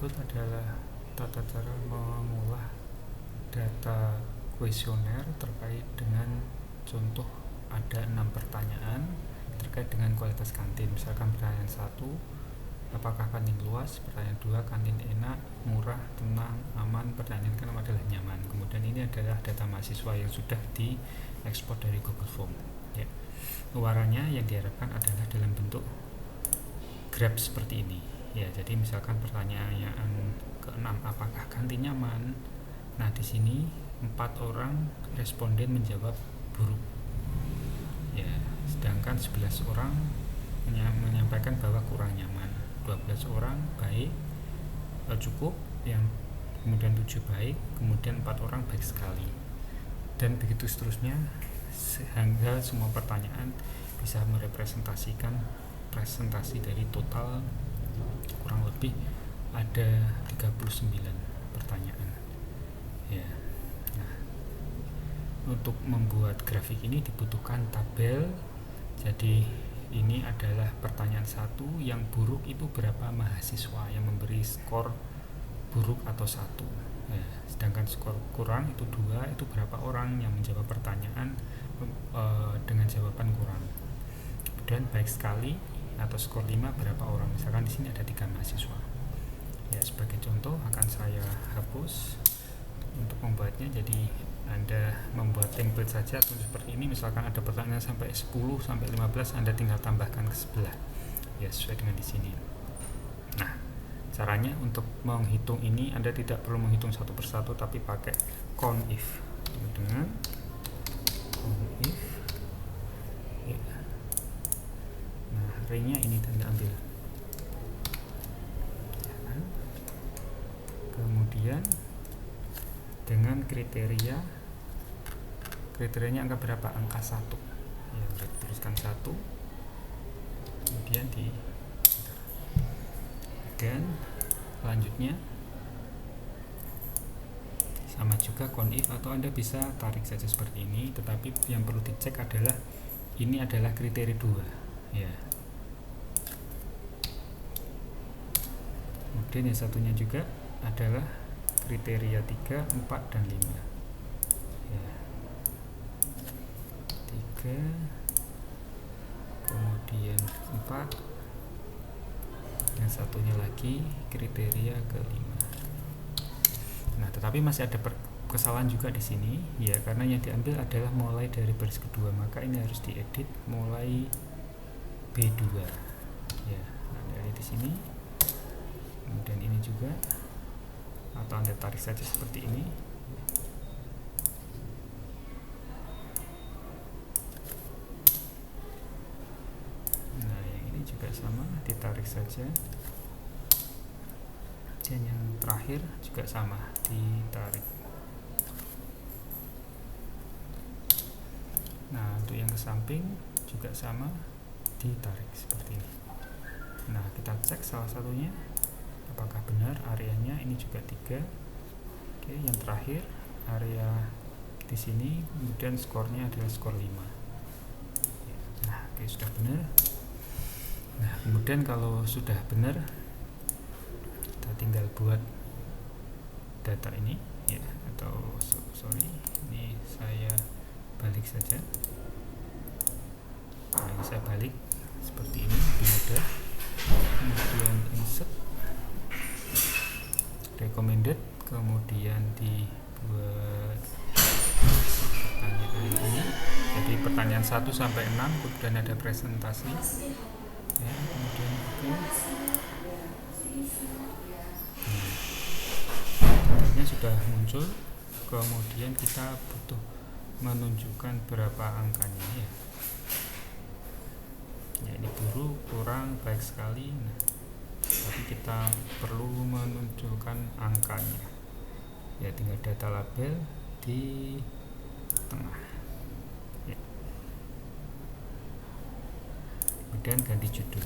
berikut adalah tata cara mengolah data kuesioner terkait dengan contoh ada 6 pertanyaan terkait dengan kualitas kantin. Misalkan pertanyaan 1, apakah kantin luas? Pertanyaan 2, kantin enak, murah, tenang, aman. Pertanyaan ke-6 adalah nyaman. Kemudian ini adalah data mahasiswa yang sudah diekspor dari Google Form. Ya. Warnanya yang diharapkan adalah dalam bentuk graf seperti ini. Ya, jadi misalkan pertanyaan ke-6, apakah kantin nyaman? Nah, di sini 4 orang responden menjawab buruk. Ya, sedangkan 11 orang menyampaikan bahwa kurang nyaman. 12 orang baik, cukup, yang kemudian 7 baik, kemudian 4 orang baik sekali. Dan begitu seterusnya sehingga semua pertanyaan bisa merepresentasikan presentasi dari total kurang lebih ada 39 pertanyaan. Ya. Nah, untuk membuat grafik ini dibutuhkan tabel. Jadi ini adalah pertanyaan 1, yang buruk itu berapa mahasiswa yang memberi skor buruk atau 1. Ya, sedangkan skor kurang itu 2, itu berapa orang yang menjawab pertanyaan dengan jawaban kurang. Kemudian baik sekali atau skor 5 berapa orang, misalkan di sini ada 3 mahasiswa. Ya, sebagai contoh akan saya hapus untuk membuatnya. Jadi Anda membuat template saja atau seperti ini, misalkan ada pertanyaan sampai 10 sampai 15, Anda tinggal tambahkan ke sebelah ya, sesuai dengan di sini. Nah, caranya untuk menghitung ini Anda tidak perlu menghitung satu persatu, tapi pakai count if. Dengan count if ya. Nah, ringnya ini Anda ambil. Kemudian dengan kriterianya angka berapa? Angka 1 ya, tuliskan 1, kemudian dan selanjutnya sama juga count if, atau Anda bisa tarik saja seperti ini, tetapi yang perlu dicek adalah ini adalah kriteria 2 ya. Kemudian yang satunya juga adalah kriteria 3, 4, dan 5 ya. 3, kemudian 4, yang satunya lagi kriteria ke-5. Nah, tetapi masih ada kesalahan juga di sini ya, karena yang diambil adalah mulai dari baris kedua, maka ini harus diedit mulai B2 ya. Anda lihat di sini. Kemudian ini juga, atau Anda tarik saja seperti ini. Nah, yang ini juga sama, ditarik saja. Dan yang terakhir juga sama, ditarik. Nah, untuk yang ke samping juga sama, ditarik seperti ini. Nah, kita cek salah satunya apakah benar areanya. Ini juga 3. Oke, yang terakhir area di sini, kemudian skornya adalah skor 5. Nah, oke, sudah benar. Nah, kemudian kalau sudah benar, kita tinggal buat data ini ya, atau ini saya balik saja. Nah, ini saya balik seperti ini, mudah. Kemudian insert recommended, kemudian dibuat pertanyaan ini. Jadi pertanyaan 1 sampai 6, kemudian ada presentasi ya, kemudian datanya sudah muncul. Kemudian kita butuh menunjukkan berapa angkanya ya. Ya, ini buruk, kurang, baik sekali. Nah, tapi kita perlu menunjukkan angkanya ya, tinggal data label di tengah ya. Kemudian ganti judul.